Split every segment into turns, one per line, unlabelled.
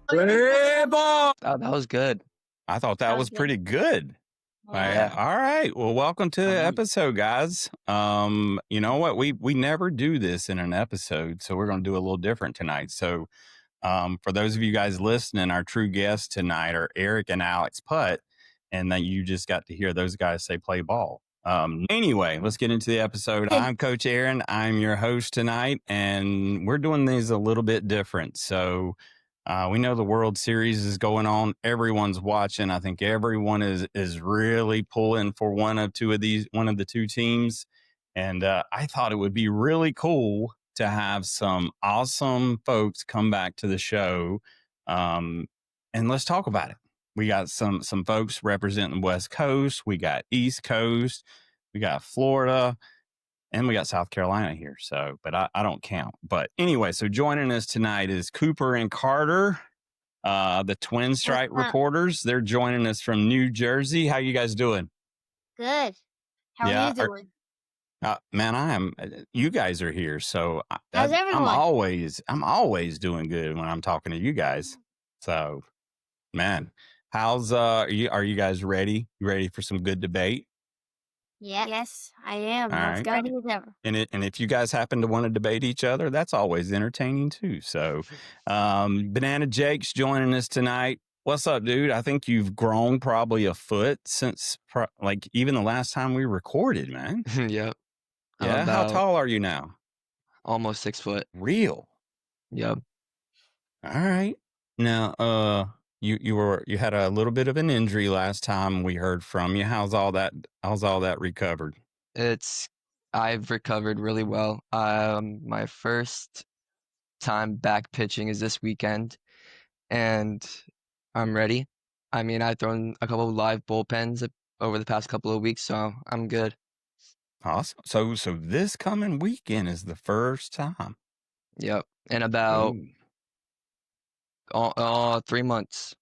Play ball.
Oh, that was good.
I thought that was pretty good.
Yeah.
All right. Well, welcome to the episode, guys. You know what? We never do this in an episode, so we're going to do a little different tonight. So, for those of you guys listening, our true guests tonight are Eric and Alex Putt, and then you just got to hear those guys say play ball. Anyway, let's get into the episode. I'm Coach Aaron. I'm your host tonight, and we're doing these a little bit different. So, we know the World Series is going on. Everyone's watching. I think everyone is really pulling for one of the two teams. And I thought it would be really cool to have some awesome folks come back to the show. And let's talk about it. We got some folks representing the West Coast. We got East Coast. We got Florida. And we got South Carolina here, but I don't count. But anyway, so joining us tonight is Cooper and Carter, the Twinstripe Reporters. They're joining us from New Jersey. How you guys doing?
Good. How are you doing?
Man, you guys are here, so
how's everyone?
I'm always doing good when I'm talking to you guys. So, man, are you guys ready? You ready for some good debate?
Yeah. Yes, I am.
All
Let's
right.
go with ever.
And if you guys happen to want to debate each other, that's always entertaining too. So, Banana Jake's joining us tonight. What's up, dude? I think you've grown probably a foot since even the last time we recorded, man.
Yep.
Yeah. How tall are you now?
Almost 6 foot.
Real.
Yep.
All right. Now, you had a little bit of an injury last time we heard from you. How's all that recovered?
I've recovered really well. My first time back pitching is this weekend, and I'm ready. I mean, I've thrown a couple of live bullpens over the past couple of weeks, so I'm good.
Awesome. So this coming weekend is the first time.
Yep. In about 3 months.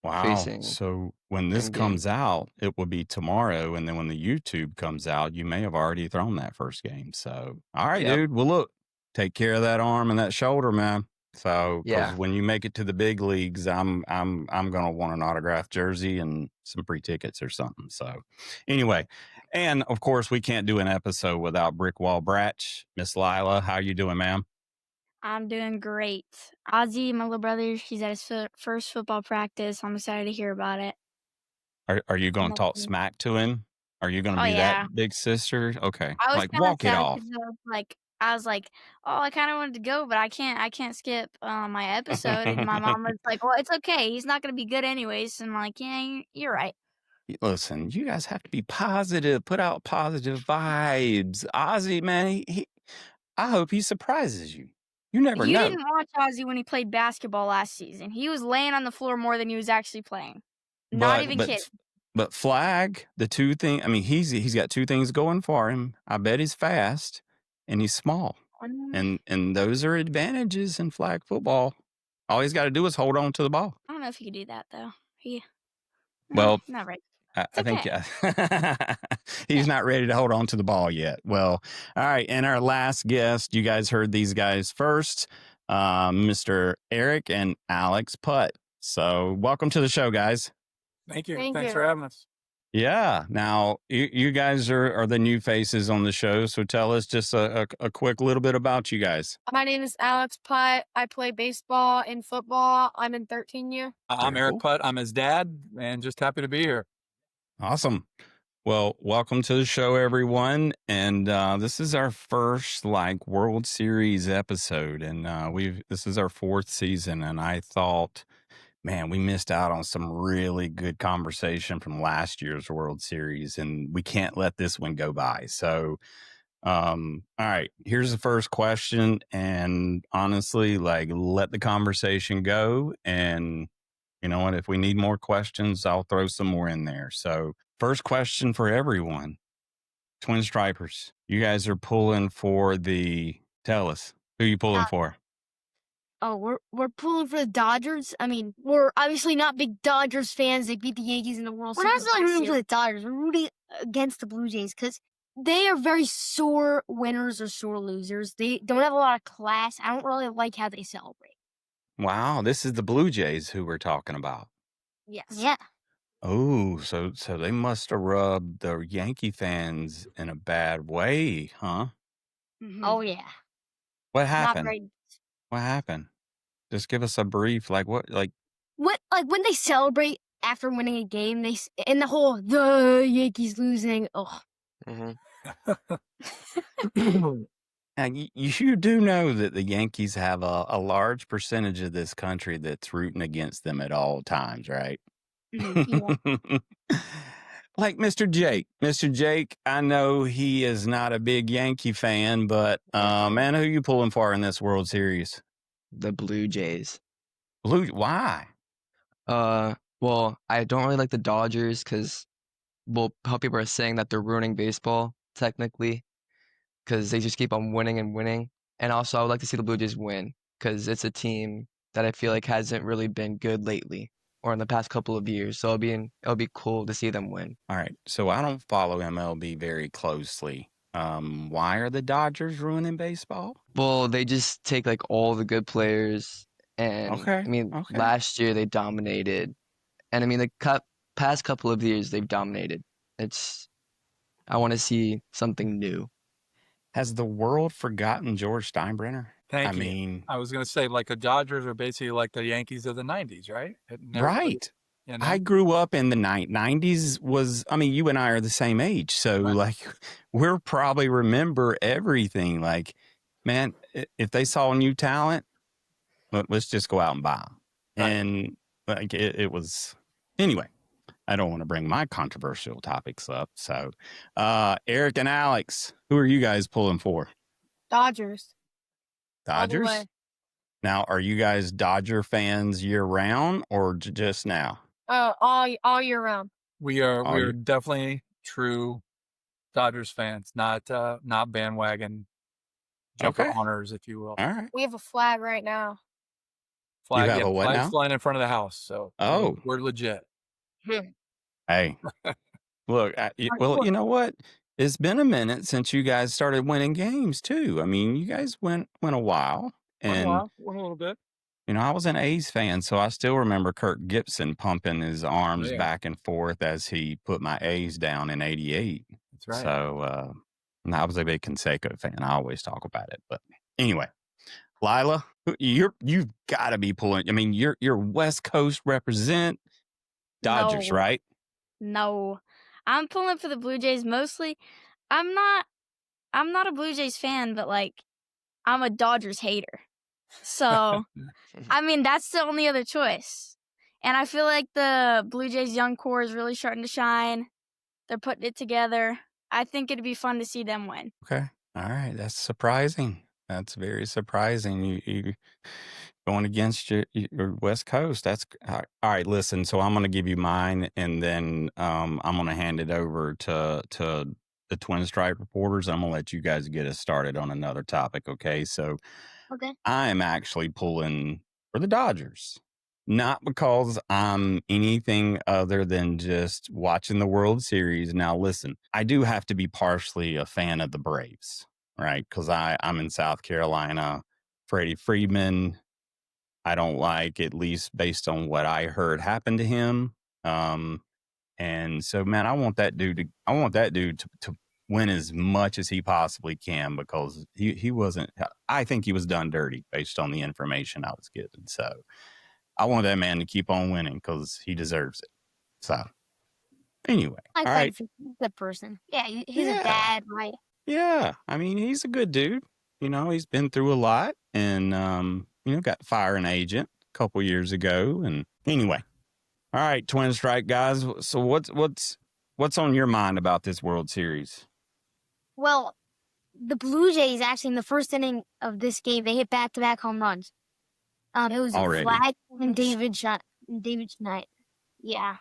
Wow.
Facing
so when this comes out, it will be tomorrow. And then when the YouTube comes out, you may have already thrown that first game. So, all right, dude. Well, look, take care of that arm and that shoulder, man. So, because when you make it to the big leagues, I'm going to want an autographed jersey and some free tickets or something. So, anyway, and of course, we can't do an episode without BrickWall Br4tch. Miss Lilah, how you doing, ma'am?
I'm doing great. Ozzy, my little brother, he's at his first football practice. I'm excited to hear about it.
Are you going to talk smack to him? Are you going to be that big sister? Okay,
I was
walk it off.
I was like, oh, I kind of wanted to go, but I can't skip my episode. And my mom was like, well, it's okay. He's not going to be good anyways. And I'm like, yeah, you're right.
Listen, you guys have to be positive. Put out positive vibes. Ozzy, man, I hope he surprises you. You never know.
You didn't watch Ozzy when he played basketball last season. He was laying on the floor more than he was actually playing. Not even kidding.
But flag, the two things, I mean, he's got two things going for him. I bet he's fast and he's small. And those are advantages in flag football. All he's got to do is hold on to the ball.
I don't know if he could do that, though. Not right.
I think he's not ready to hold on to the ball yet. Well, all right. And our last guest, you guys heard these guys first, Mr. Eric and Alex Putt. So welcome to the show, guys.
Thank you. Thanks for having us.
Yeah. Now, you guys are the new faces on the show. So tell us just a quick little bit about you guys.
My name is Alex Putt. I play baseball and football. I'm in 13th year.
I'm Eric Putt. I'm his dad and just happy to be here.
Awesome. Well, welcome to the show, everyone. And this is our first World Series episode. And this is our 4th season. And I thought, man, we missed out on some really good conversation from last year's World Series, and we can't let this one go by. So, all right, here's the first question. And honestly, let the conversation go. And you know what? If we need more questions, I'll throw some more in there. So, first question for everyone. Twin Stripers, you guys are pulling for tell us, who you pulling for?
Oh, we're pulling for the Dodgers. I mean, we're obviously not big Dodgers fans. They beat the Yankees in the World Series. We're not really rooting for the Dodgers. We're rooting against the Blue Jays because they are very sore winners or sore losers. They don't have a lot of class. I don't really like how they celebrate.
Wow, this is the Blue Jays who we're talking about.
Yes. Yeah.
Oh, so they must have rubbed the Yankee fans in a bad way, huh?
Oh yeah.
What
Not
happened?
very.
What happened? Just give us a brief, like what, like
When they celebrate after winning a game, and the Yankees losing. Oh,
now, you do know that the Yankees have a large percentage of this country that's rooting against them at all times, right?
yeah.
Like Mr. Jake. Mr. Jake, I know he is not a big Yankee fan, but man, who you pulling for in this World Series?
The Blue Jays.
Why?
Well, I don't really like the Dodgers because, well, how people are saying that they're ruining baseball, technically, because they just keep on winning and winning. And also, I would like to see the Blue Jays win because it's a team that I feel like hasn't really been good lately or in the past couple of years. So it'll be cool to see them win.
All right. So I don't follow MLB very closely. Why are the Dodgers ruining baseball?
Well, they just take like all the good players, and
Okay.
I mean,
Okay.
last year they dominated, and I mean the past couple of years they've dominated. I want to see something new.
Has the world forgotten George Steinbrenner?
Thank
I
you.
mean,
I was going to say, like, the Dodgers are basically like the Yankees of the 90s, right? And everybody-
right.
You know?
I grew up in the 90s I mean, you and I are the same age. So
Right.
like we'll probably remember everything. Like, man, if they saw new talent, let's just go out and buy them.
Right.
And like it was, anyway, I don't want to bring my controversial topics up. So, Eric and Alex, who are you guys pulling for?
Dodgers. All the
Dodgers?
way.
Now, are you guys Dodger fans year round or just now?
All year round.
We are
Oh, you-
definitely true Dodgers fans, not bandwagon jumper
Okay.
honors, if you will.
All right.
We have a flag right now.
Flag,
have a what
flag's
now?
flying in front of the house, so
Oh.
we're legit.
Hey, look, well, you know what? It's been a minute since you guys started winning games too. I mean, you guys went a while, and
Went a little bit.
you know, I was an A's fan, so I still remember Kirk Gibson pumping his arms
Yeah.
back and forth as he put my A's down in '88.
That's right.
So, and I was a big Canseco fan. I always talk about it, but anyway, Lilah, you've got to be pulling. I mean, you're West Coast represent Dodgers,
No.
right?
No, I'm pulling for the Blue Jays mostly. I'm not a Blue Jays fan, but like I'm a Dodgers hater. So, I mean, that's the only other choice. And I feel like the Blue Jays young core is really starting to shine. They're putting it together. I think it'd be fun to see them win.
Okay. All right. That's surprising. That's very surprising. You going against your West Coast. That's all right. Listen, so I'm going to give you mine, and then I'm going to hand it over to the Twinstripe Reporters. I'm going to let you guys get us started on another topic. Okay. So
Okay.
I am actually pulling for the Dodgers. Not because I'm anything other than just watching the World Series. Now, listen, I do have to be partially a fan of the Braves, right? Because I'm in South Carolina. Freddie Freeman, I don't like, at least based on what I heard happened to him. And so, man, I want that dude to win as much as he possibly can, because he wasn't. I think he was done dirty based on the information I was given. So I want that man to keep on winning because he deserves it. So anyway, all right.
He's a good person. Yeah, he's
Yeah.
a dad, right?
Yeah, I mean, he's a good dude. You know, he's been through a lot, and you know, got fire an agent a couple years ago. And anyway, all right, Twin Strike guys. So what's on your mind about this World Series?
Well, the Blue Jays actually in the first inning of this game they hit back-to-back home runs. It was
Already.
Vlad and David Schneid. Yeah.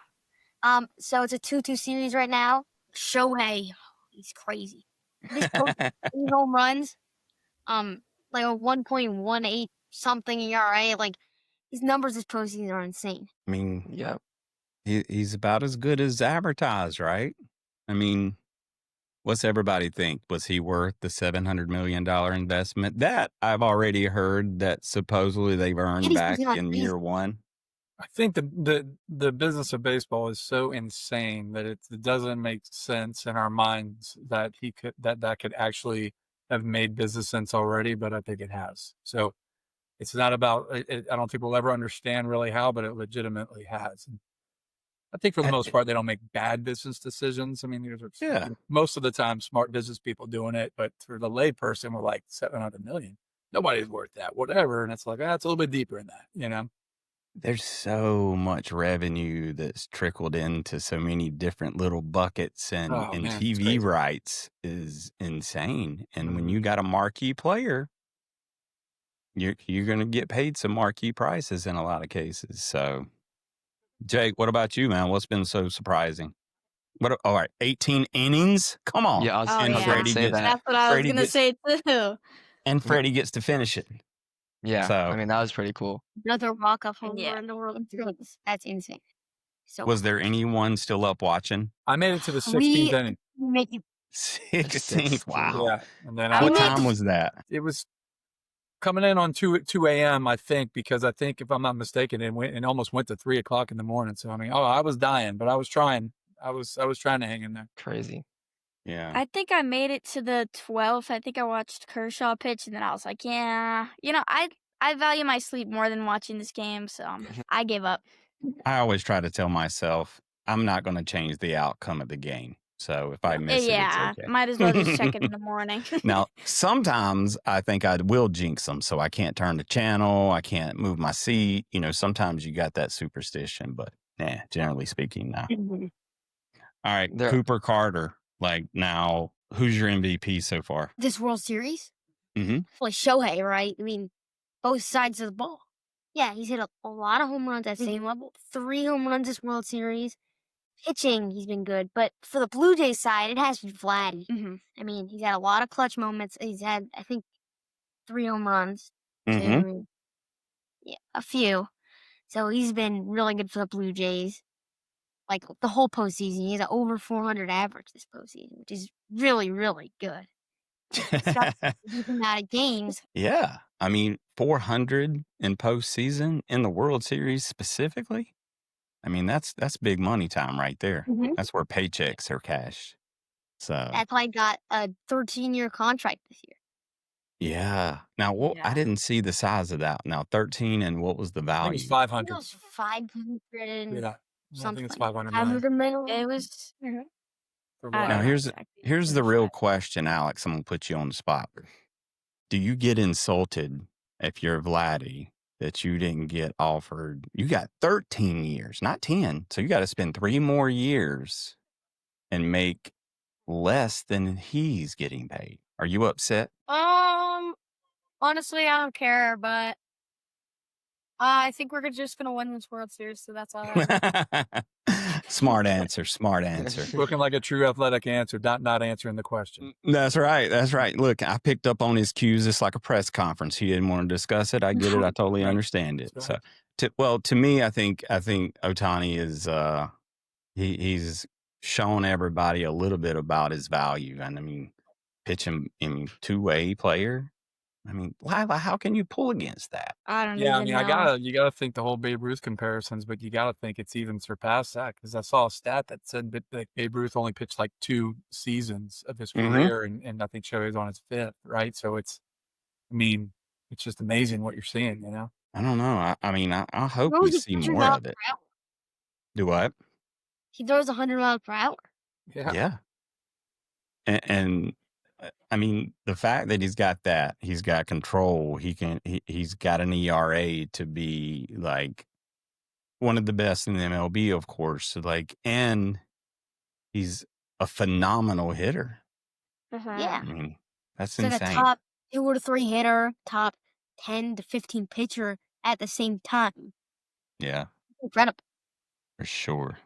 So it's a 2-2 series right now. Shohei, he's crazy. This 3 home runs, like a 1.18 something ERA. Like his numbers this postseason are insane.
I mean,
Yep.
he's about as good as advertised, right? I mean, What's everybody think? Was he worth the $700 million investment? That I've already heard that supposedly they've earned
he's
back
picking on
in
me.
year one.
I think the business of baseball is so insane that it doesn't make sense in our minds that that could actually have made business sense already, but I think it has. So it's not about it, I don't think we'll ever understand really how, but it legitimately has. And I think for the most part, they don't make bad business decisions. I mean, there's most of the time smart business people doing it, but for the lay person, we're like 700 million. Nobody's worth that, whatever. And it's like, it's a little bit deeper in that, you know?
There's so much revenue that's trickled into so many different little buckets, and
Oh, man, it's
TV
crazy.
rights is insane. And when
Mhm.
you got a marquee player, you're going to get paid some marquee prices in a lot of cases. So, Jake, what about you, man? What's been so surprising? All right, 18 innings. Come on,
Yeah, I was,
Oh,
I was
and
about to
yeah.
Freddie
say
gets
that.
That's what I was
Freddie
gonna
gets
say too.
and Freddie gets to finish it.
Yeah,
So,
I mean, that was pretty cool.
Another walk-off home
Yeah.
run in the World Series. That's insane. So
was there anyone still up watching?
I made it to the 16th
we
inning.
make it
16th. Wow.
Yeah. And then
What
I
time was that?
it was coming in on 2 a.m., I think, because I think if I'm not mistaken, it almost went to 3 o'clock in the morning. So I mean, I was dying, but I was trying. I was trying to hang in there.
Crazy.
Yeah.
I think I made it to the 12th. I think I watched Kershaw pitch, and then I was like, yeah, I value my sleep more than watching this game, so I gave up.
I always try to tell myself I'm not going to change the outcome of the game. So if I miss
Yeah,
it, it's okay.
might as well just check it in the morning.
Now, sometimes I think I will jinx them, so I can't turn the channel, I can't move my seat. Sometimes you got that superstition, but generally speaking, no. All right,
There-
Cooper Carter. Like, now, who's your MVP so far?
this World Series.
Mm-hmm.
Like Shohei, right? I mean, both sides of the ball. Yeah, he's hit a lot of home runs at the same level. 3 home runs this World Series. Pitching, he's been good. But for the Blue Jays side, it has to be Vladdy.
Mm-hmm.
I mean, he's had a lot of clutch moments. He's had, I think, 3 home runs.
Mm-hmm.
2, yeah, a few. So he's been really good for the Blue Jays. Like the whole postseason, he's at over 400 average this postseason, which is really, really good. Decent amount of games.
Yeah. I mean, 400 in postseason in the World Series specifically. I mean, that's big money time right there.
Mhm.
That's where paychecks are cashed. So
That's why he got a 13-year contract this year.
yeah. Now, I
Yeah.
didn't see the size of that. Now, 13, and what was the
I think
value?
it's
It
500.
was 500 and
Yeah. I
something.
think it's 500 million.
500 million.
It was.
for
I don't
Now,
Vladdy.
know
here's
exactly
the
what
real
it
question, Alex. I'm gonna put you on the spot. Do you get insulted if you're Vladdy that you didn't get offered? You got 13 years, not 10. So you got to spend 3 more years and make less than he's getting paid. Are you upset?
Honestly, I don't care, but I think we're just gonna win this World Series, so that's all.
Smart answer. Smart answer.
Looking like a true athletic answer, not answering the question.
That's right. That's right. Look, I picked up on his cues. It's like a press conference. He didn't want to discuss it. I get it. I totally
Right.
understand it.
That's
So,
right.
to me, I think Ohtani is he's shown everybody a little bit about his value. And I mean, pitching in 2-way player. I mean, Lilah, how can you pull against that?
I don't
Yeah, I
even
mean,
know.
you gotta think the whole Babe Ruth comparisons, but you gotta think it's even surpassed that because I saw a stat that said that Babe Ruth only pitched like 2 seasons of his
Mhm.
career, and I think Shohei's on his 5th, right? So it's just amazing what you're seeing, you know?
I don't know. I mean, I hope
Throws
we
a
see
100
more
miles
of it.
per hour.
Do what?
He throws 100 miles per hour.
Yeah.
Yeah. And I mean, the fact that he's got control, he's got an ERA to be like one of the best in the MLB, of course. Like, and he's a phenomenal hitter.
Yeah.
I mean, that's
He's like a
insane.
top 2 or 3 hitter, top 10 to 15 pitcher at the same time.
Yeah,
Incredible.
for sure.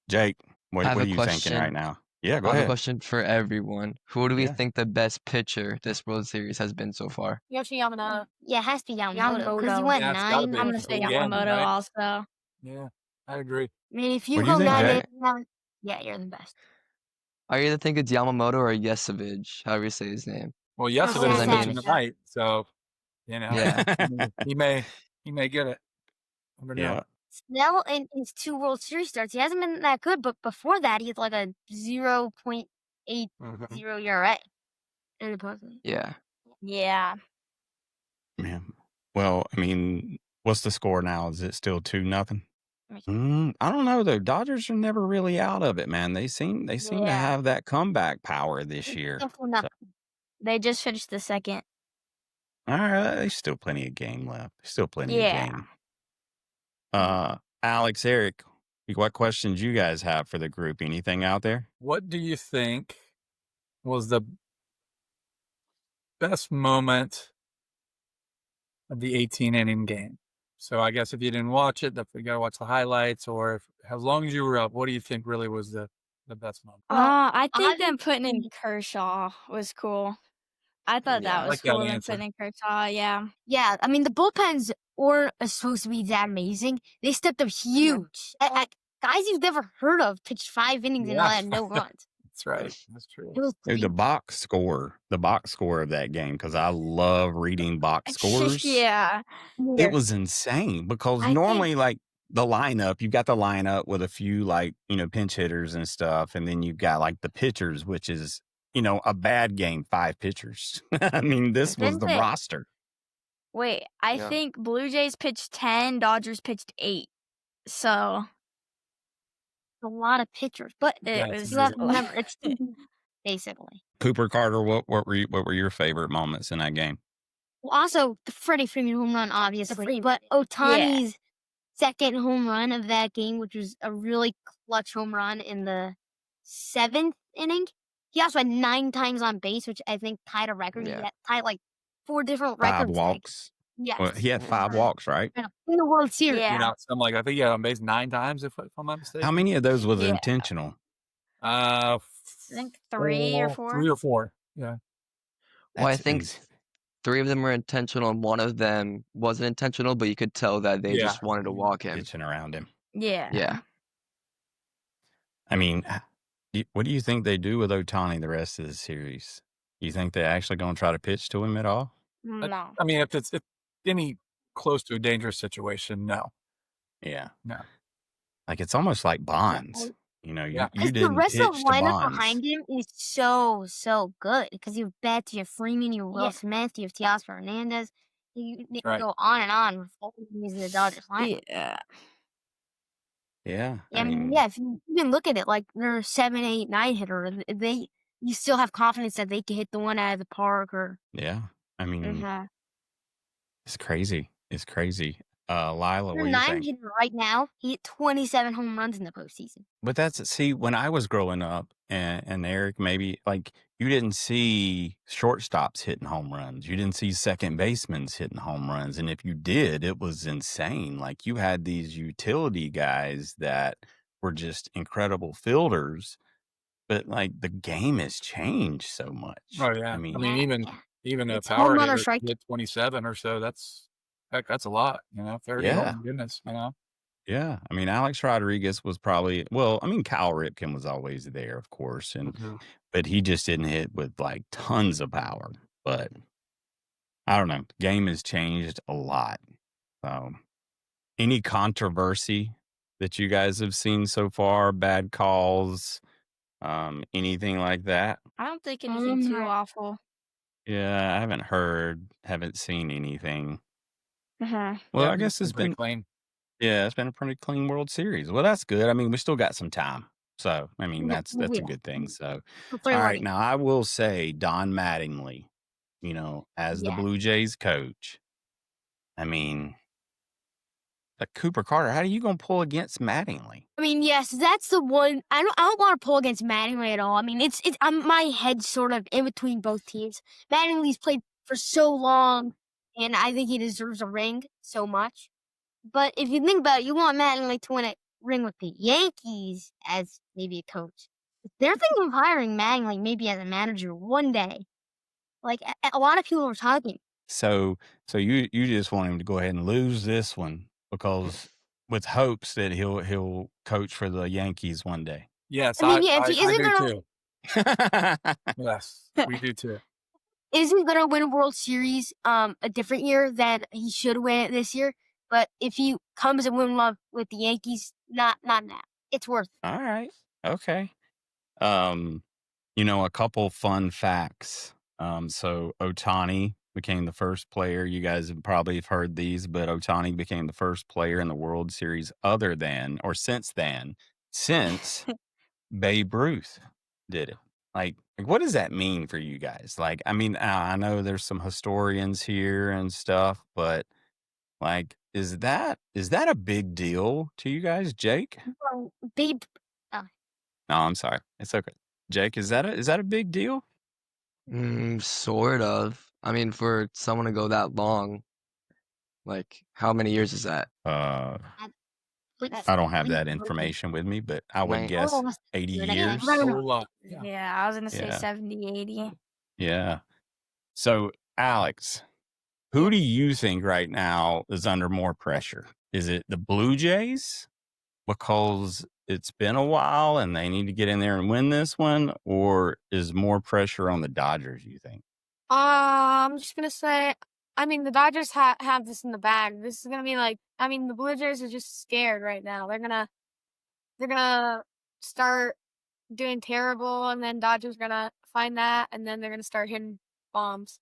Jake,
I
what
have
are
a
you thinking
question.
right now? Yeah, go
I have a
ahead.
question for everyone. Who do we
Yeah.
think the best pitcher this World Series has been so far?
Yoshi Yamamoto.
Yeah, it has to be Yamamoto because he
Yamamoto.
went
Yeah, it's gotta
9.
be.
I'm gonna say
Again,
Yamamoto
right?
also.
Yeah, I agree.
I mean, if you
What do you
go
think,
9
Jay?
innings, yeah, you're the best.
I either think it's Yamamoto or Yesevich, however you say his name.
Well,
Yeah,
Yesevich is
I
pitching
mean-
tonight, so
Yeah.
he may get it. Never know.
Yeah.
Snell in his 2 World Series starts, he hasn't been that good, but before that, he had like a 0.80 ERA in the postseason.
Yeah.
Yeah.
Yeah. Well, I mean, what's the score now? Is it still 2-0? I don't know though. Dodgers are never really out of it, man. They seem to
Yeah.
have that comeback power this year.
Definitely not.
They just finished the second.
All right, there's still plenty of game left. Still plenty
Yeah.
of game. Alex, Eric, what questions you guys have for the group? Anything out there?
What do you think was the best moment of the 18-inning game? So I guess if you didn't watch it, you got to watch the highlights, or as long as you were up, what do you think really was the best moment?
I think
I-
them putting in Kershaw was cool. I thought
Yeah, I
that was
like that
cool. Them
answer.
putting in Kershaw, yeah.
Yeah, I mean, the bullpens weren't supposed to be that amazing. They stepped up huge. Guys you've never heard of pitched 5 innings and all
Yeah.
had no runs.
That's right. That's true.
It was
Dude, the box score of that game, because I love reading box scores.
Yeah.
It was insane because
I
normally, like, the lineup, you've got the lineup with a few, like, pinch hitters and stuff. And then you've got, like, the pitchers, which is, a bad game, 5 pitchers. I mean, this was the
Didn't it-
roster.
Wait, I
Yeah.
think Blue Jays pitched 10, Dodgers pitched 8. So
a lot of pitchers, but
it
Yeah,
was
you have to
a lot.
remember, it's basically.
Cooper Carter, what were your favorite moments in that game?
Well, also, the Freddie Freeman home run, obviously, but Ohtani's second home run of that game, which was a really clutch home run in the 7th inning. He also had 9 times on base, which I think tied a record.
Yeah.
He had tied like 4 different
5
records.
walks.
Yes.
Well, he had 5 walks, right?
In the World Series.
Yeah.
I'm like, I think he had on base 9 times, if I'm not mistaken.
How many of those was
Yeah.
intentional?
I think 3 or 4.
3 or 4. Yeah.
Well, I
That's
think
ins-
3 of them were intentional and 1 of them wasn't intentional, but you could tell that they
Yeah.
just wanted to walk him.
pitching around him.
Yeah.
Yeah.
I mean, what do you think they do with Ohtani the rest of the series? You think they're actually going to try to pitch to him at all?
No.
I mean, if any close to a dangerous situation, no.
Yeah.
No.
Like, it's almost like Bonds. You
Yeah.
you
The
didn't
rest
pitch
of the
to
lineup
Bonds.
behind him is so good because you have Betts, you have Freeman, you have Will Smith, you have Teoscar Hernandez. You
Right.
go on and on with all of these in the Dodgers lineup.
Yeah.
Yeah.
I mean, yeah, if you even look at it, like they're a 7, 8, 9 hitter. You still have confidence that they can hit the one out of the park or.
Yeah. I mean,
Mhm.
it's crazy. It's crazy. Lilah,
Their
what do you
9
think?
hitter right now, he hit 27 home runs in the postseason.
But when I was growing up, and Eric, maybe, like, you didn't see shortstops hitting home runs. You didn't see second basemen hitting home runs. And if you did, it was insane. Like, you had these utility guys that were just incredible fielders, but, like, the game has changed so much.
Oh, yeah.
I mean,
Even a
It's
power
home run or
hitter
strike.
hit 27 or so. That's a lot. 30.
Yeah.
Oh my goodness.
yeah. I mean, Alex Rodriguez was probably, well, I mean, Kyle Ripken was always there, of course. But he just didn't hit with, like, tons of power. But I don't know. The game has changed a lot. So, any controversy that you guys have seen so far? Bad calls? Anything like that?
I don't think anything too
Right.
awful.
Yeah, I haven't seen anything.
Uh-huh.
Well,
Yeah,
I guess it's
pretty
been,
clean.
it's been a pretty clean World Series. Well, that's good. I mean, we still got some time. So, I mean,
Yeah,
that's
we
a
will.
good thing. So,
Hopefully
all
we're
right.
ready.
Now, I will say Don Mattingly, as the
Yeah.
Blue Jays coach, I mean, like Cooper Carter, how are you going to pull against Mattingly?
I mean, yes, that's the one. I don't want to pull against Mattingly at all. I mean, my head's sort of in between both teams. Mattingly's played for so long, and I think he deserves a ring so much. But if you think about it, you want Mattingly to win a ring with the Yankees as maybe a coach. They're thinking of hiring Mattingly maybe as a manager one day. Like a lot of people are talking.
So you just want him to go ahead and lose this one because with hopes that he'll coach for the Yankees one day.
Yes,
I mean,
I
yeah, if he
I
isn't
do
gonna-
too. Yes, we do too.
Is he gonna win a World Series a different year than he should win it this year? But if he comes and win love with the Yankees, not now. It's worth it.
All right. Okay. A couple fun facts. So Ohtani became the first player. You guys have probably heard these, but Ohtani became the first player in the World Series since Babe Ruth did it. Like, what does that mean for you guys? Like, I mean, I know there's some historians here and stuff, but like, is that a big deal to you guys, Jake?
Well, Babe,
No, I'm sorry. It's okay. Jake, is that a big deal?
Sort of. I mean, for someone to go that long, like, how many years is that?
I don't have that information with me, but I would
Nine-
guess
Oh,
80
yeah,
years.
I don't know.
Whole lot. Yeah.
Yeah, I was gonna say
Yeah.
70, 80.
Yeah. So, Alex, who do you think right now is under more pressure? Is it the Blue Jays because it's been a while and they need to get in there and win this one, or is more pressure on the Dodgers, you think?
I'm just gonna say, I mean, the Dodgers have this in the bag. This is gonna be like, I mean, the Blue Jays are just scared right now. They're gonna start doing terrible, and then Dodgers gonna find that, and then they're gonna start hitting bombs.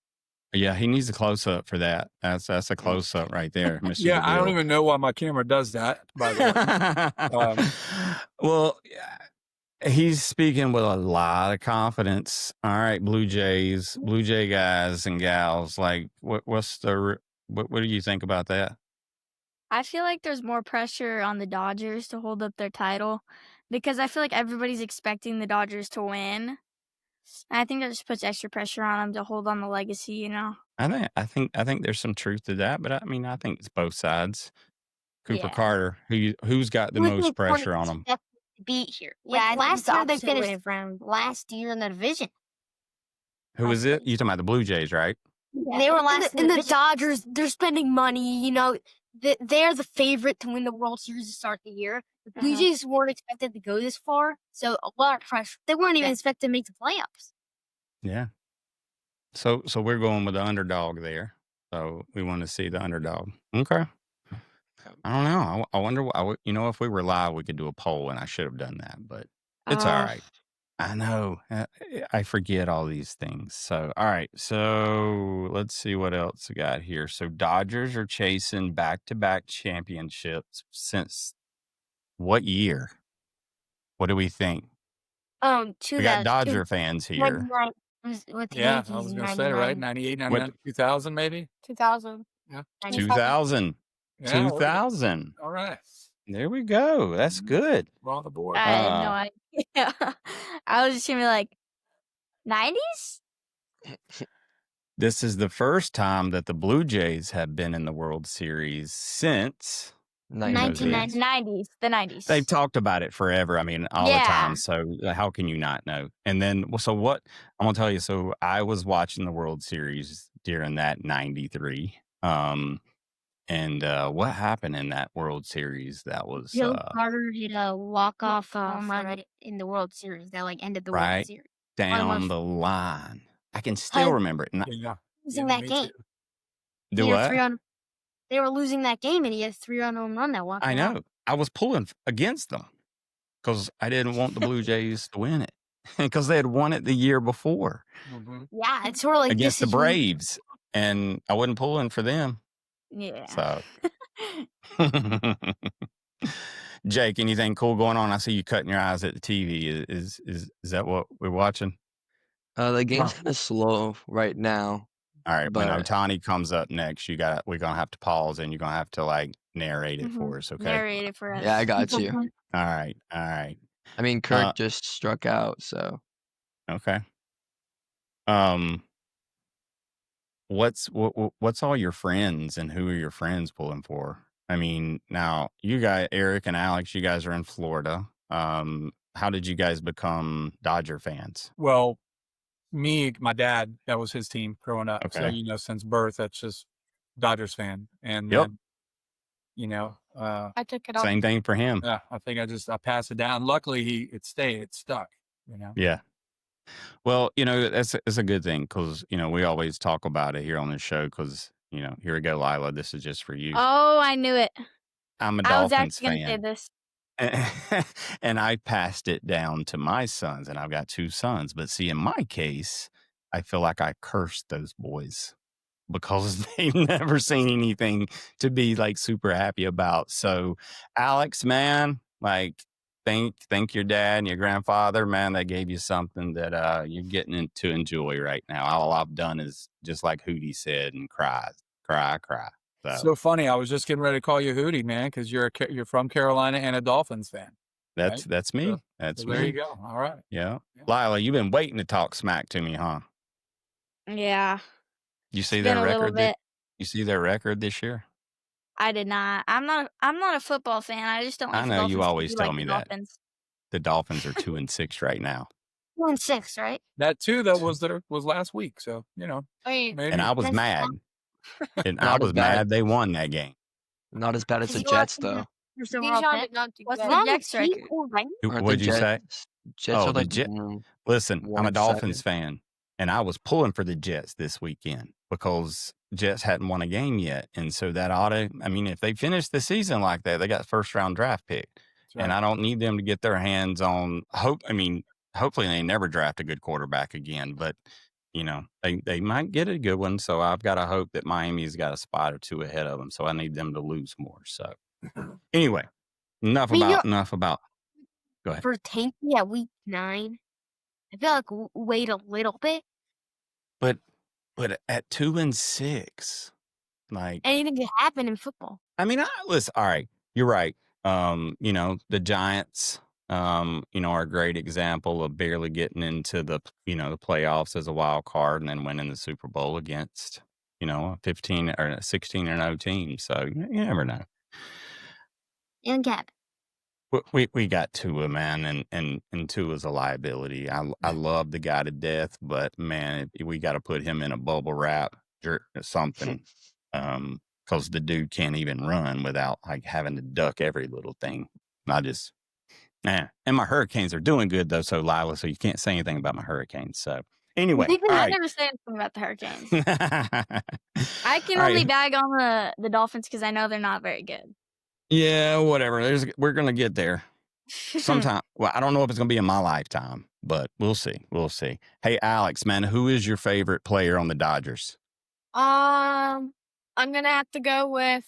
Yeah, he needs a close up for that. That's a close up right there, Mr.
Yeah, I don't
DeVille.
even know why my camera does that, by the way.
Well, he's speaking with a lot of confidence. All right, Blue Jay guys and gals, like what do you think about that?
I feel like there's more pressure on the Dodgers to hold up their title because I feel like everybody's expecting the Dodgers to win. And I think that just puts extra pressure on them to hold on the legacy, you know?
I think there's some truth to that, but I mean I think it's both sides. Cooper
Yeah.
Carter, who's got the most pressure on him?
To beat here.
Yeah,
Like, last year they
opposite
finished
way.
round last year in the division.
Who is it? You talking about the Blue Jays, right?
They were last in the Dodgers. They're spending money. You know, they're the favorite to win the World Series to start the year. The Blue Jays weren't expected to go this far, so a lot of pressure. They weren't even expected to make the playoffs.
Yeah. So we're going with the underdog there. So we want to see the underdog. Okay. I don't know. I wonder. If we were live, we could do a poll, and I should have done that, but it's all right. I know. I forget all these things. So, all right. So let's see what else we got here. So Dodgers are chasing back-to-back championships since what year? What do we think? We got Dodger fans here.
Yeah, I was going to say, right? 98, 99, 2000 maybe?
2000.
Yeah.
2000.
Yeah,
2000.
All right.
There we go. That's good.
We're on the board.
I had no idea. I was just gonna be like, 90s?
This is the first time that the Blue Jays have been in the World Series since
1990.
90s. The 90s.
They've talked about it forever. I mean, all the time. So how can you not know? And then, so what I'm gonna tell you. So I was watching the World Series during that 93. And what happened in that World Series? That was
Joe Carter hit a walk-off home run in the World Series that ended the
right
World Series.
down the line. I can still remember it.
Yeah.
Losing that game.
Do what?
They were losing that game, and he had a 3-run home run that walked.
I know. I was pulling against them because I didn't want the Blue Jays to win it because they had won it the year before.
Mm-hmm.
Yeah, it's sort of like
against the Braves, and I wasn't pulling for them.
Yeah.
So, Jake, anything cool going on? I see you cutting your eyes at the TV. Is that what we're watching?
The game's kind of slow right now.
All right, when
but
Ohtani comes up next, we're gonna have to pause and you're gonna have to narrate it for us, okay?
Narrate it for us.
yeah, I got you.
All right.
I mean, Kirk just struck out, so
Okay. What's all your friends and who are your friends pulling for? I mean, now you guys, Eric and Alex, you guys are in Florida. How did you guys become Dodger fans?
Well, my dad, that was his team growing up.
Okay.
So, since birth, that's just Dodgers fan. And
Yep.
then,
I took it off.
Same thing for him.
yeah, I think I passed it down. Luckily, it stuck,
Yeah. Well, that's a good thing because we always talk about it here on the show because here we go, Lilah. This is just for you.
Oh, I knew it.
I'm a
I was
Dolphins
actually going to say
fan.
this.
And I passed it down to my sons, and I've got 2 sons. But see, in my case, I feel like I cursed those boys because they've never seen anything to be like super happy about. So, Alex, man, like thank your dad and your grandfather, man. They gave you something that you're getting to enjoy right now. All I've done is just like Hootie said, and cry.
So funny. I was just getting ready to call you Hootie, man, because you're from Carolina and a Dolphins fan.
That's me.
So,
That's
so
me.
there you go. All right.
Yeah. Lilah, you've been waiting to talk smack to me, huh?
Yeah.
You see
Been
their
a little
record?
bit.
You see their record this year?
I did not. I'm not a football fan. I just don't like
I
the
know
Dolphins.
you
'cause
always
you
tell
like
me
the
that.
Dolphins.
The Dolphins are 2-6 right now.
1-6, right?
That too. That was last week. So
I mean,
maybe.
And I was
That's
mad. And I
Not as
was
bad.
mad they won that game.
Not as bad as the
You are-
Jets, though.
Bijan did not do
What's
good.
the Jets record?
Aren't
What'd
the
you say?
Jets
Oh,
are
the
like
Jet- Listen, I'm a
1-7.
Dolphins fan, and I was pulling for the Jets this weekend because Jets hadn't won a game yet. And so that if they finish the season like that, they got first-round draft pick.
That's right.
And I don't need them to get their hands on hopefully they never draft a good quarterback again, but they might get a good one. So I've got to hope that Miami's got a spot or 2 ahead of them. So I need them to lose more. So anyway, enough about. Go ahead.
For Tanky at week 9, I feel like wait a little bit.
But at 2-6, like
Anything could happen in football.
listen, all right, you're right. The Giants, are a great example of barely getting into the playoffs as a wild card and then winning the Super Bowl against, a 15 or a 16-0 team. So you never know.
And Gab.
We got Tua, man, and Tua's a liability. I love the guy to death, but man, we got to put him in a bubble wrap or something, because the dude can't even run without like having to duck every little thing. And my Hurricanes are doing good though, so Lilah, so you can't say anything about my Hurricanes. So anyway, all
I
right.
never say anything about the Hurricanes. I can
All
only
right.
bag on the Dolphins because I know they're not very good.
Yeah, whatever. We're gonna get there sometime. Well, I don't know if it's gonna be in my lifetime, but we'll see. We'll see. Hey, Alex, man, who is your favorite player on the Dodgers?
I'm gonna have to go with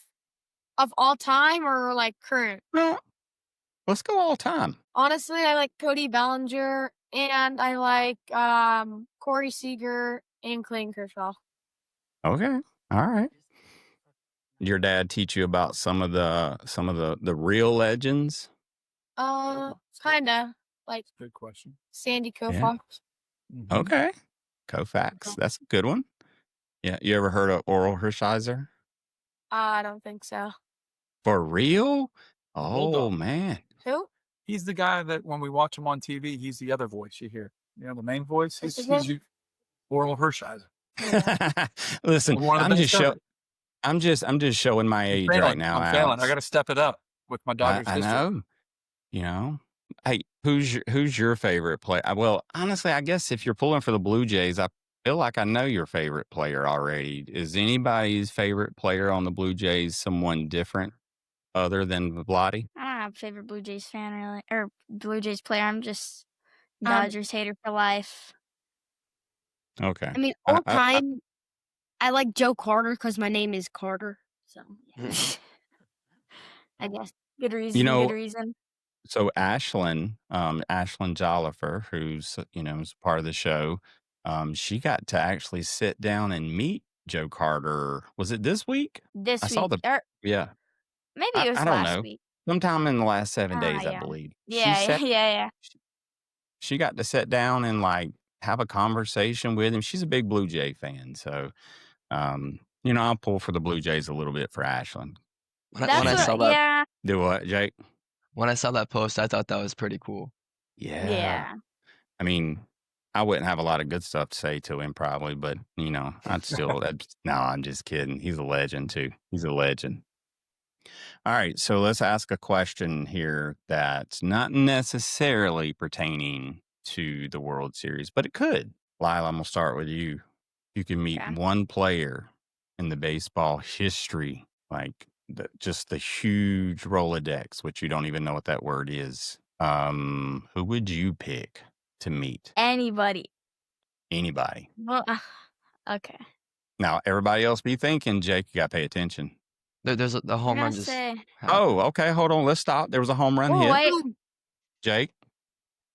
of all time or like current.
Well, let's go all time.
Honestly, I like Cody Bellinger and I like Corey Seager and Clayton Kershaw.
Okay, all right. Your dad teach you about some of the real legends?
Kinda like
Good question.
Sandy
Yeah.
Koufax.
Mhm.
Okay, Koufax, that's a good one. Yeah, you ever heard of Oral Hershiser?
I don't think so.
For real?
Hold
Oh
on.
man.
Who?
He's the guy that when we watch him on TV, he's the other voice you hear. The main voice.
What's
He's
his name?
Oral Hershiser.
Listen,
One of the
I'm
best
just
ever.
I'm just showing my age right now,
I'm failing. I
Alex.
got to step it up with my Dodgers
I
history.
know. Hey, who's your favorite player? Well, honestly, I guess if you're pulling for the Blue Jays, I feel like I know your favorite player already. Is anybody's favorite player on the Blue Jays someone different other than Vladdy?
I don't have a favorite Blue Jays fan really, or Blue Jays player. I'm just
Um,
Dodgers hater for life.
Okay.
I mean,
I-
all
I-
time, I like Joe Carter because my name is Carter. So, yeah, I guess.
Good reason.
know,
Good reason.
So Ashlyn Jollifer, who's is part of the show, she got to actually sit down and meet Joe Carter. Was it this week?
This
I
week,
saw
or
Yeah,
maybe
I
it was
don't
last
know.
week.
Sometime in the last 7 days, I
Yeah.
believe.
Yeah.
She got to sit down and like have a conversation with him. She's a big Blue Jay fan, so I'll pull for the Blue Jays a little bit for Ashlyn.
When I
That's
saw
what.
that,
Yeah.
Do what, Jake?
when I saw that post, I thought that was pretty cool.
Yeah.
I mean, I wouldn't have a lot of good stuff to say to him probably, but I'd still. No, I'm just kidding. He's a legend too. He's a legend. All right, so let's ask a question here that's not necessarily pertaining to the World Series, but it could. Lilah, I'm going to start with you. You can meet
Okay.
one player in the baseball history, like just the huge Rolodex, which you don't even know what that word is. Who would you pick to meet?
Anybody.
Anybody.
Well, okay.
Now, everybody else be thinking, Jake, you got to pay attention.
There's the
I'm
home
gonna
run just
say.
happened.
Oh, okay. Hold on. Let's stop. There was a home run
Oh
hit.
wait.
Jake,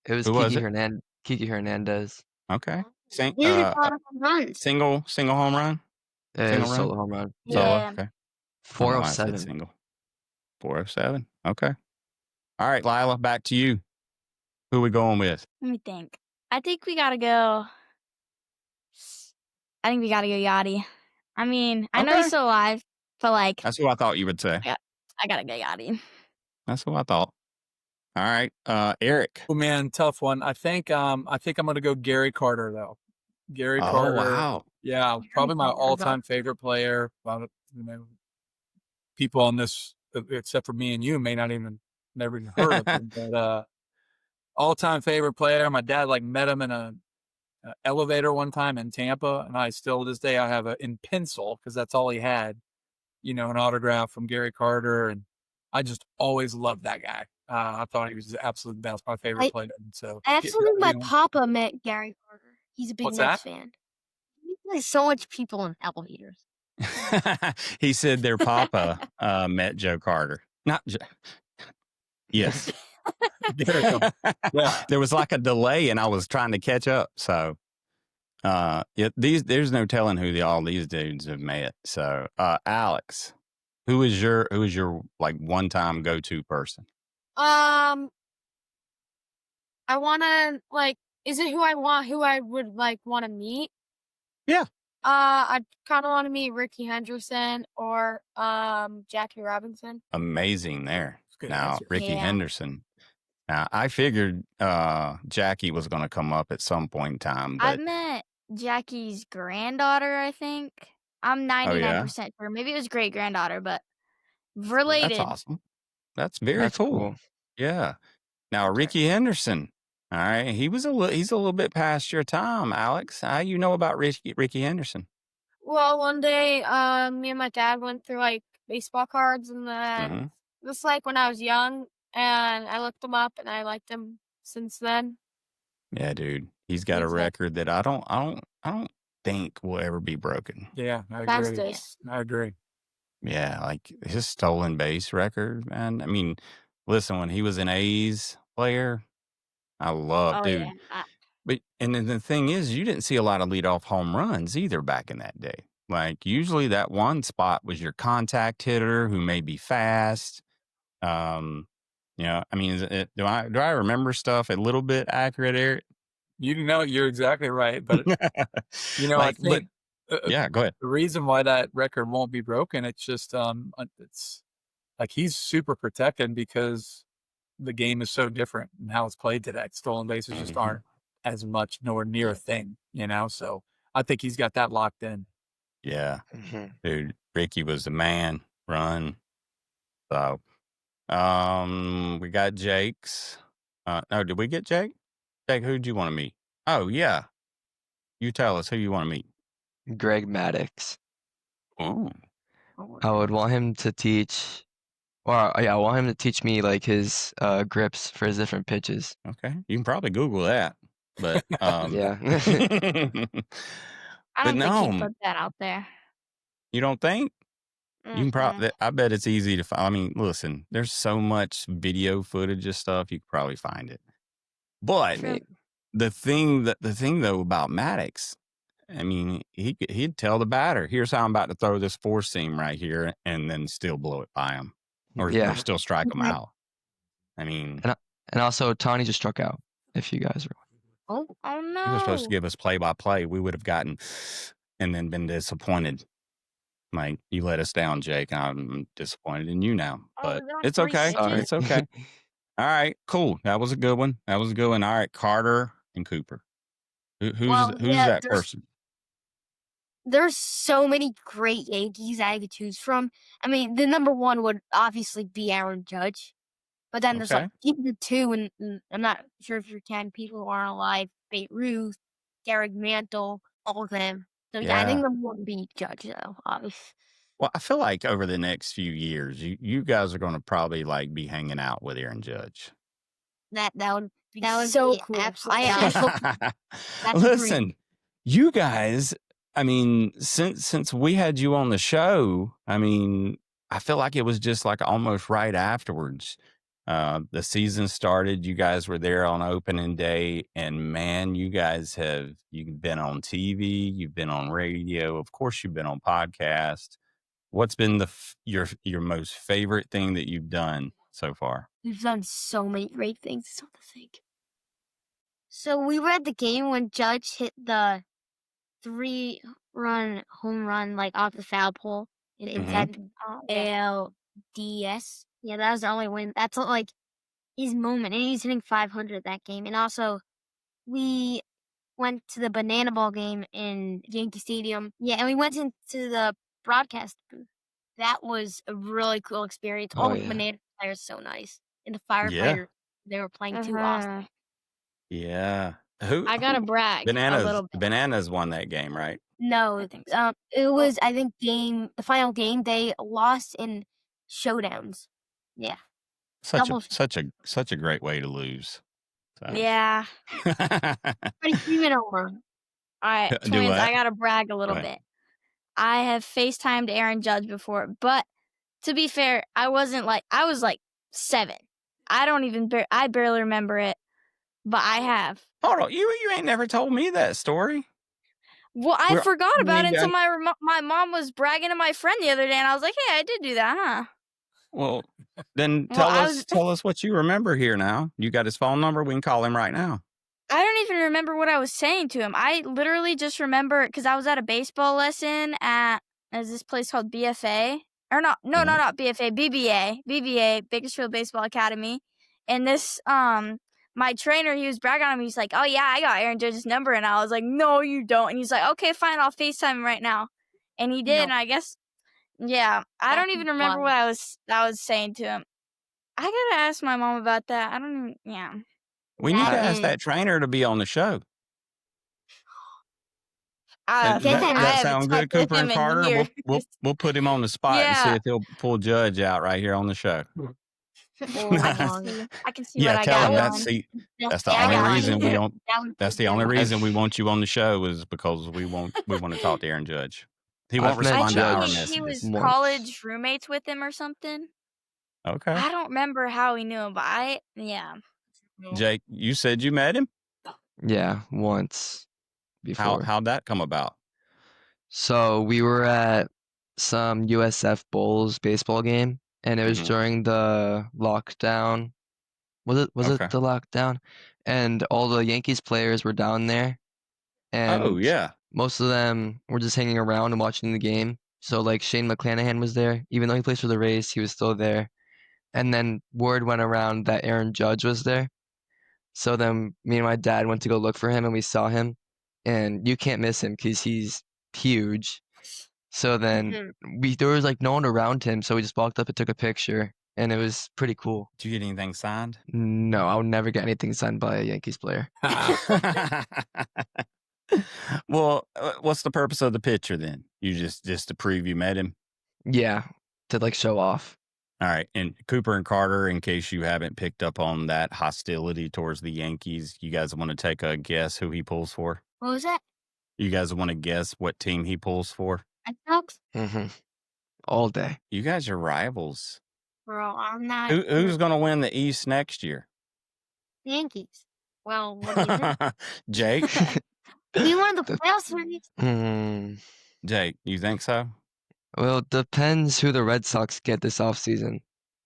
It was
who was it?
Kiki Hernandez.
Okay.
He hit a lot of home runs.
Single home run? Single run?
Solo home run.
Solo?
Yeah.
Okay. I don't know why I said
407.
single. 407. Okay. All right, Lilah, back to you. Who we going with?
Let me think. I think we gotta go. I think we gotta go Yachty. I mean, I know
Okay.
he's still alive, but like,
That's who I thought you would say.
I gotta go Yachty.
That's who I thought. All right, Eric.
Oh man, tough one. I think I'm gonna go Gary Carter though. Gary
Oh,
Carter.
wow.
Yeah, probably my
Carter,
all-time favorite player. Well, you know, people on this, except for me and you, may not even never even heard of him. But all-time favorite player. My dad met him in a elevator one time in Tampa, and I still to this day I have in pencil because that's all he had. An autograph from Gary Carter, and I just always loved that guy. I thought he was the absolute best, my favorite player. And so
I actually think my papa met Gary Carter. He's a big
What's
Mets
that?
fan. He plays so much people in elevators.
He said their papa met Joe Carter. Not Joe. Yes.
Yeah.
There was like a delay, and I was trying to catch up. So, there's no telling who all these dudes have met. So, Alex, who is your one-time go-to person?
I wanna is it who I would want to meet?
Yeah.
I kind of want to meet Ricky Henderson or Jackie Robinson.
Amazing there.
Good
Now,
answer.
Ricky
Yeah.
Henderson. Now, I figured Jackie was going to come up at some point in time, but
I've met Jackie's granddaughter, I think. I'm 99% sure. Maybe it was great granddaughter, but related.
that's awesome. That's very
That's
cool.
cool.
Yeah. Now, Ricky Henderson. All right, he's a little bit past your time, Alex. How you know about Ricky Henderson?
Well, one day, me and my dad went through baseball cards, and then just when I was young, and I looked him up, and I liked him since then.
Yeah, dude, he's got a record that I don't think will ever be broken.
Yeah, I agree.
Fastest.
I agree.
Yeah, his stolen base record, man. I mean, listen, when he was an A's player, I love, dude.
Yeah.
But and then the thing is, you didn't see a lot of leadoff home runs either back in that day. Usually that one spot was your contact hitter who may be fast. I mean, do I remember stuff a little bit accurate, Eric?
You're exactly right. But I think
yeah, go ahead.
the reason why that record won't be broken, it's just it's he's super protected because the game is so different and how it's played today. Stolen bases just aren't as much nowhere near a thing, so I think he's got that locked in.
Yeah. Dude, Ricky was the man. Run. So we got Jake's. No, did we get Jake? Jake, who'd you want to meet? Oh yeah, you tell us who you want to meet.
Greg Maddux.
Oh,
I would want him to teach, I want him to teach me his grips for his different pitches.
okay. You can probably Google that, but
Yeah.
I don't
no.
think he put that out there.
You don't think? You can probably. I bet it's easy to find. I mean, listen, there's so much video footage of stuff. You could probably find it. But
True.
the thing though about Maddux, I mean, he'd tell the batter, "Here's how I'm about to throw this four seam right here," and then still blow it by him, or still strike him out. I mean,
and also Ohtani just struck out. If you guys are.
Oh no!
he was supposed to give us play-by-play. We would have gotten, and then been disappointed. You let us down, Jake. I'm disappointed in you now, but it's okay. It's okay. All right, cool. That was a good one. All right, Carter and Cooper. Who's that person?
There's so many great Yankees I could choose from. I mean, the number one would obviously be Aaron Judge. But then there's
Okay.
like people the two, and I'm not sure if you can people who aren't alive. Babe Ruth, Derek Mantle, all of them. So I
Yeah.
think the one beat Judge though, obviously.
Well, I feel like over the next few years, you guys are going to probably like be hanging out with Aaron Judge.
That would
so
be
cool.
absolutely.
I
That's a dream.
Listen, you guys, I mean, since we had you on the show, I mean, I feel like it was just like almost right afterwards. The season started. You guys were there on opening day, and man, you've been on TV, you've been on radio, of course, you've been on podcast. What's been your most favorite thing that you've done so far?
We've done so many great things. It's hard to think. So we were at the game when Judge hit the 3-run home run like off the foul pole inside ALDS. Yeah, that was the only win. That's like his moment, and he's hitting 500 that game. And also, we went to the Banana Ball game in Yankee Stadium. Yeah, and we went into the broadcast booth. That was a really cool experience. All
Oh,
the
yeah.
Banana players so nice, and the firefighter they were playing too. Awesome.
Yeah. Who?
I gotta brag a little bit.
Bananas won that game, right?
No,
I think so.
it was I think the final game they lost in showdowns. Yeah.
Such a great way to lose. So.
Yeah.
Freddie Freeman over.
All right,
Do
twins,
what?
I gotta brag a little
Go ahead.
bit. I have FaceTimed Aaron Judge before, but to be fair, I was like 7. I barely remember it, but I have.
Hold on, you ain't never told me that story.
Well, I forgot about it
Yeah.
until my mom was bragging to my friend the other day, and I was like, "Hey, I did do that, huh?"
Well, then
Well,
tell us what you remember here now. You got his phone number. We can call him right now.
I don't even remember what I was saying to him. I literally just remember because I was at a baseball lesson at this place called BFA. Or not BFA, BBA, Bakersfield Baseball Academy. And this, my trainer, he was bragging on me. He's like, "Oh yeah, I got Aaron Judge's number." And I was like, "No, you don't." And he's like, "Okay, fine, I'll FaceTime him right now." And he did,
No.
and I guess, yeah, I don't
That's
even remember
wild.
what I was saying to him. I gotta ask my mom about that. I don't even, yeah.
We need to
That
ask
is-
that trainer to be on the show.
I
That
haven't
sound good,
talked with
Cooper and
him in
Carter?
years.
We'll put him on the spot and see
Yeah.
if he'll pull Judge out right here on the show.
I can see what I
tell
got
him
going.
that's the
Yeah, I
only
got
reason
it.
we don't.
That would
That's
be
the only
good.
reason we want you on the show is because we want to talk to Aaron Judge. He won't
I've met
I
respond to our
think
Judge
he was
messages.
once.
college roommates with him or something.
Okay,
I don't remember how he knew him, but yeah.
Jake, you said you met him.
Yeah, once before.
How'd that come about?
So we were at some USF Bulls baseball game, and it was
Mhm.
during the lockdown. Was it
Okay.
the lockdown? And all the Yankees players were down there, and
Oh yeah.
most of them were just hanging around and watching the game. So like Shane McClanahan was there, even though he plays for the Rays, he was still there. And then word went around that Aaron Judge was there. So then me and my dad went to go look for him, and we saw him, and you can't miss him because he's huge. So then there was like no one around him, so we just walked up and took a picture, and it was pretty cool.
Did you get anything signed?
No, I would never get anything signed by a Yankees player.
Well, what's the purpose of the picture then? You just to prove you met him?
Yeah, to like show off.
All right. And Cooper and Carter, in case you haven't picked up on that hostility towards the Yankees, you guys want to take a guess who he pulls for?
What was that?
You guys want to guess what team he pulls for?
Red Sox?
All day.
You guys are rivals.
Bro, I'm not.
Who's going to win the East next year?
Yankees. Well, what do you think?
Jake?
We won the playoffs series.
Jake, you think so?
Well, it depends who the Red Sox get this offseason.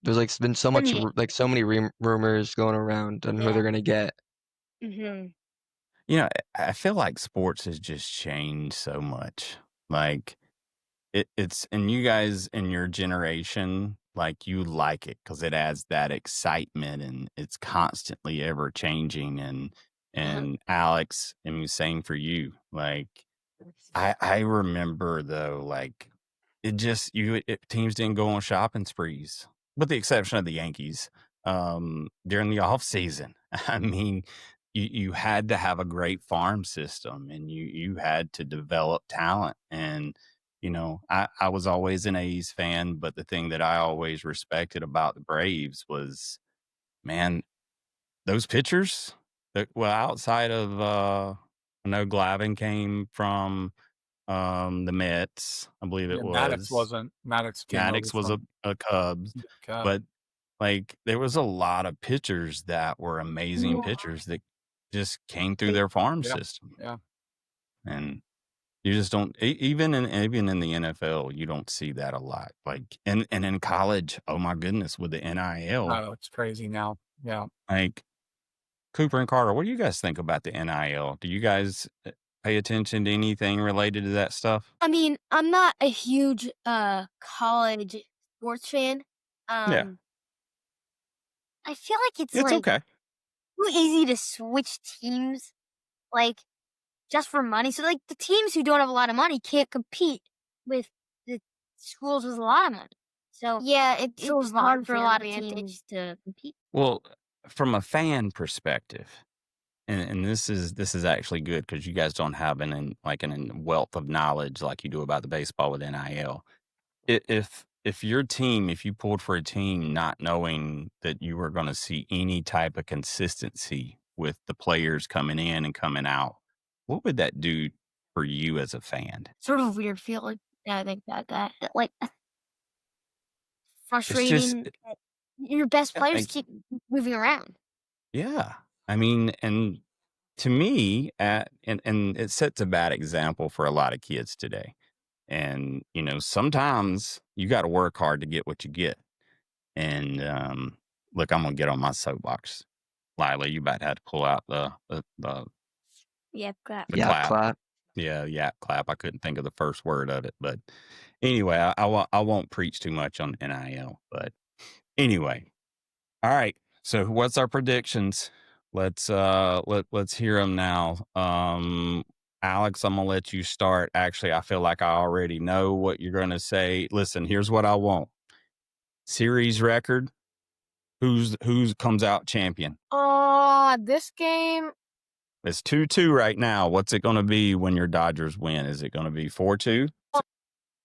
There's like been so much, like so many rumors going around on who they're gonna get.
Mm-hmm.
You know, I feel like sports has just changed so much. Like it's, and you guys in your generation, like you like it because it adds that excitement and it's constantly ever changing. And Alex, I mean, same for you. Like I remember though, like it just teams didn't go on shopping sprees, with the exception of the Yankees. during the off season. I mean, you had to have a great farm system, and you had to develop talent. And I was always an A's fan, but the thing that I always respected about the Braves was, man, those pitchers. Well, outside of I know Glavine came from the Mets, I believe it
Yeah,
was.
Maddox came
Maddox
over
was
from
a Cubs,
Cubs.
but there was a lot of pitchers that were amazing pitchers that just came through their farm system,
Yeah.
and you just don't even in the NFL, you don't see that a lot. And in college, oh my goodness, with the NIL,
Oh, it's crazy now. Yeah.
Cooper and Carter, what do you guys think about the NIL? Do you guys pay attention to anything related to that stuff?
I mean, I'm not a huge college sports fan.
Yeah.
I feel like it's
okay.
too easy to switch teams, just for money. So the teams who don't have a lot of money can't compete with the schools with a lot of money. So yeah, it's hard for a lot of teams to compete.
Well, from a fan perspective, and this is actually good because you guys don't have an wealth of knowledge like you do about the baseball with NIL. If you pulled for a team not knowing that you were going to see any type of consistency with the players coming in and coming out, what would that do for you as a fan?
Sort of weird feeling. Yeah, I think that
It's
frustrating.
just,
That your best players keep moving around.
yeah. I mean, and to me, and it sets a bad example for a lot of kids today. And, sometimes you got to work hard to get what you get. And look, I'm going to get on my soapbox. Lilah, you about to have to pull out the
clap.
Clap.
Yeah, clap. I couldn't think of the first word of it. But anyway, I won't preach too much on NIL. But anyway, all right. So what's our predictions? Let's hear them now. Alex, I'm gonna let you start. Actually, I feel like I already know what you're gonna say. Listen, here's what I want. Series record. Who's comes out champion?
This game.
It's 2-2 right now. What's it gonna be when your Dodgers win? Is it gonna be 4-2?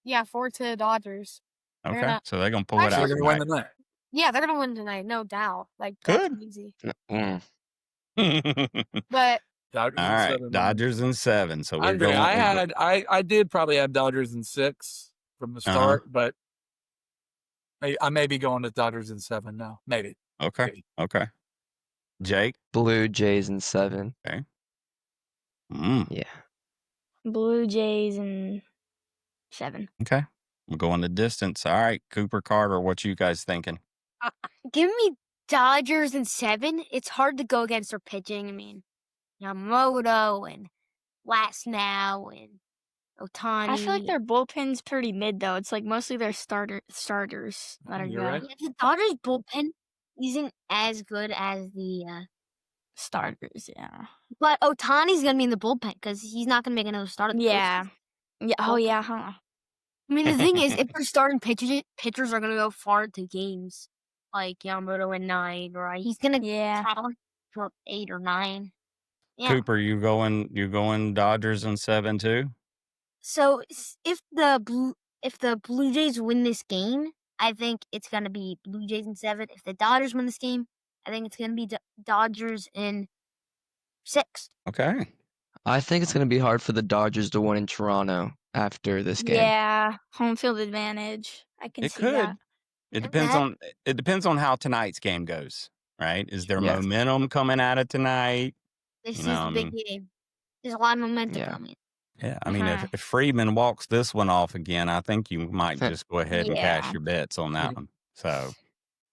Yeah, 4-2 Dodgers.
Okay, so they're gonna pull it out.
They're gonna win tonight.
Yeah, they're gonna win tonight, no doubt.
Good.
That's easy.
All
But
right, Dodgers in 7. So we're going.
I did probably have Dodgers in 6 from the start, but I may be going to Dodgers in 7 now. Maybe.
Okay. Jake?
Blue Jays in 7.
Okay.
Yeah.
Blue Jays in 7.
Okay. I'm going the distance. All right, Cooper, Carter, what you guys thinking?
Give me Dodgers in 7. It's hard to go against their pitching. I mean, Yamamoto and Now and Ohtani.
I feel like their bullpen's pretty mid though. It's mostly their starters that are
You're
good.
right.
Yeah, the Dodgers bullpen isn't as good as the
Starters, yeah.
but Ohtani's gonna be in the bullpen because he's not gonna make another start.
Yeah. Yeah. Oh yeah, huh?
I mean, the thing is, if they're starting pitchers are gonna go far into games, like Yamamoto in 9, right? He's gonna probably for 8 or 9. Yeah.
Cooper, you going Dodgers in 7 too?
So if the Blue Jays win this game, I think it's gonna be Blue Jays in 7. If the Dodgers win this game, I think it's gonna be Dodgers in 6.
Okay.
I think it's going to be hard for the Dodgers to win in Toronto after this game.
Yeah, home field advantage. I can
It
see
could.
that.
It depends on how tonight's game goes, right? Is there momentum coming out of tonight?
This is a big game. There's a lot of momentum coming.
Yeah, I mean, if Freeman walks this one off again, I think you might just go ahead and cash your bets on that one. So,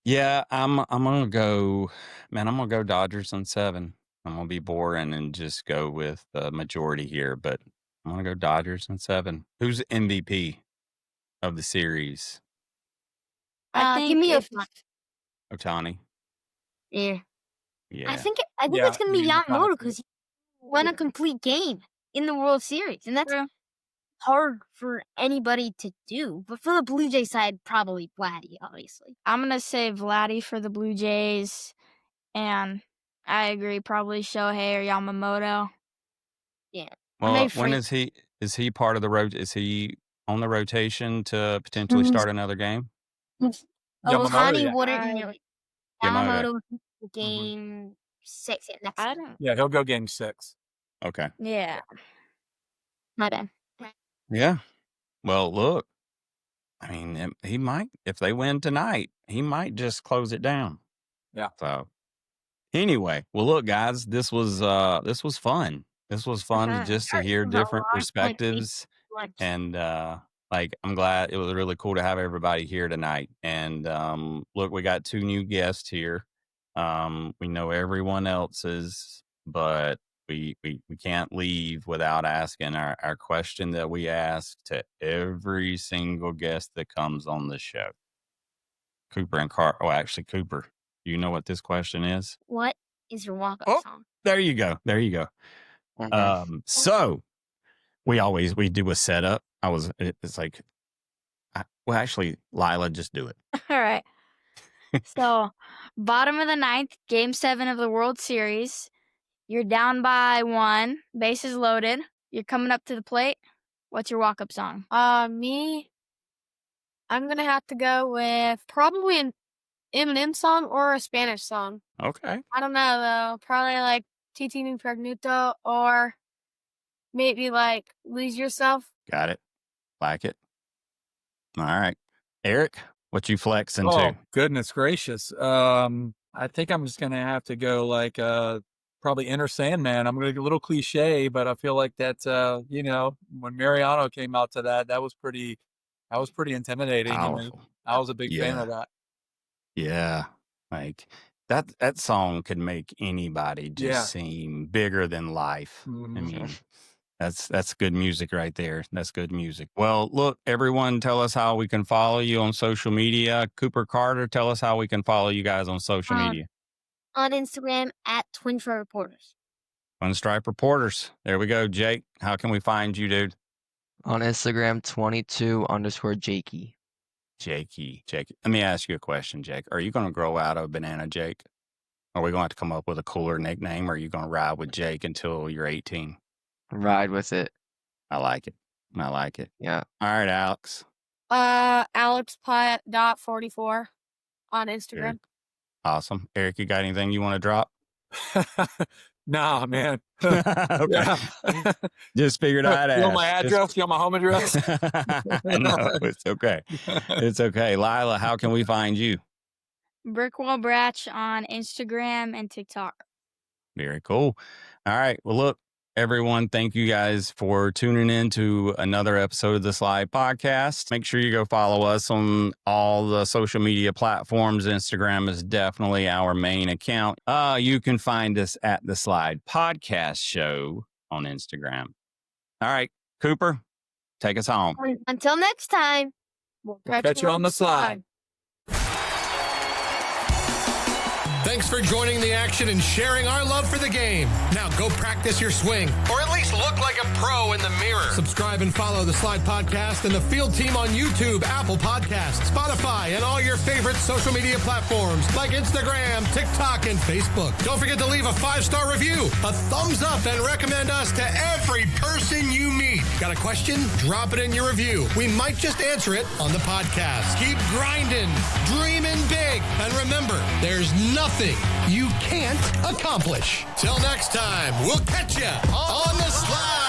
yeah, I'm gonna go. Man, I'm gonna go Dodgers in 7. I'm gonna be boring and just go with the majority here, but I'm gonna go Dodgers in 7. Who's the MVP of the series?
Give me
Ohtani.
Yeah.
Yeah.
I think it's gonna be Yamamoto because he won a complete game in the World Series, and that's hard for anybody to do. But for the Blue Jay side, probably Vladdy, obviously.
I'm going to say Vladdy for the Blue Jays. And I agree, probably Shohei or Yamamoto.
Yeah.
Well, when is he part of the is he on the rotation to potentially start another game?
Ohtani wouldn't.
Yamamoto.
Game 6 next
I
week.
don't.
Yeah, he'll go game 6.
Okay.
Yeah.
My bad.
Yeah. Well, look, I mean, he might, if they win tonight, he might just close it down.
Yeah.
So anyway, well, look, guys, this was fun. This was fun to hear different perspectives. And, I'm glad it was really cool to have everybody here tonight. And, look, we got 2 new guests here. We know everyone else's, but we can't leave without asking our question that we ask to every single guest that comes on the show. Cooper, do you know what this question is?
What is your walk-up song?
There you go.
Mhm.
So we do a setup. Actually, Lilah, just do it.
All right. So, bottom of the 9th, Game 7 of the World Series. You're down by 1, bases loaded. You're coming up to the plate. What's your walk-up song?
Me, I'm going to have to go with probably an Eminem song or a Spanish song.
Okay.
I don't know, though. Probably like Titi Mi Pregnuto or maybe like Lose Yourself.
Got it. Like it. All right. Eric, what you flexing
Oh,
to?
goodness gracious. I think I'm just going to have to go probably Enter Sandman. I'm going to get a little cliche, but I feel like that, when Mariano came out to that was pretty intimidating.
Powerful.
I was a big fan of that.
Yeah. Like that song could make anybody just seem bigger than life.
Mhm.
I mean, that's good music right there. That's good music. Well, look, everyone, tell us how we can follow you on social media. Cooper Carter, tell us how we can follow you guys on social media.
On Instagram at Twinstripe Reporters.
Twinstripe Reporters. There we go. Jake, how can we find you, dude?
On Instagram, 22_Jakey.
Jakey. Let me ask you a question, Jake. Are you going to grow out of Banana Jake? Are we going to have to come up with a cooler nickname, or are you going to ride with Jake until you're 18?
Ride with it.
I like it.
Yeah.
All right, Alex.
Alex Putt.44 on Instagram.
Eric. Awesome. Eric, you got anything you want to drop?
Nah, man.
Okay. Just figured I'd ask.
You want my address? You want my home address?
No, it's okay. It's okay. Lilah, how can we find you?
BrickWall Br4tch on Instagram and TikTok.
Very cool. All right. Well, look, everyone, thank you guys for tuning in to another episode of the Slide Podcast. Make sure you go follow us on all the social media platforms. Instagram is definitely our main account. You can find us at the Slide Podcast Show on Instagram. All right, Cooper, take us home.
Until next time.
We'll
Catch you on the slide.
Thanks for joining the action and sharing our love for the game. Now go practice your swing, or at least look like a pro in the mirror. Subscribe and follow the Slide Podcast and the field team on YouTube, Apple Podcasts, Spotify, and all your favorite social media platforms like Instagram, TikTok, and Facebook. Don't forget to leave a 5-star review, a thumbs up, and recommend us to every person you meet. Got a question? Drop it in your review. We might just answer it on the podcast. Keep grinding, dreaming big, and remember, there's nothing you can't accomplish. Till next time, we'll catch you on the slide.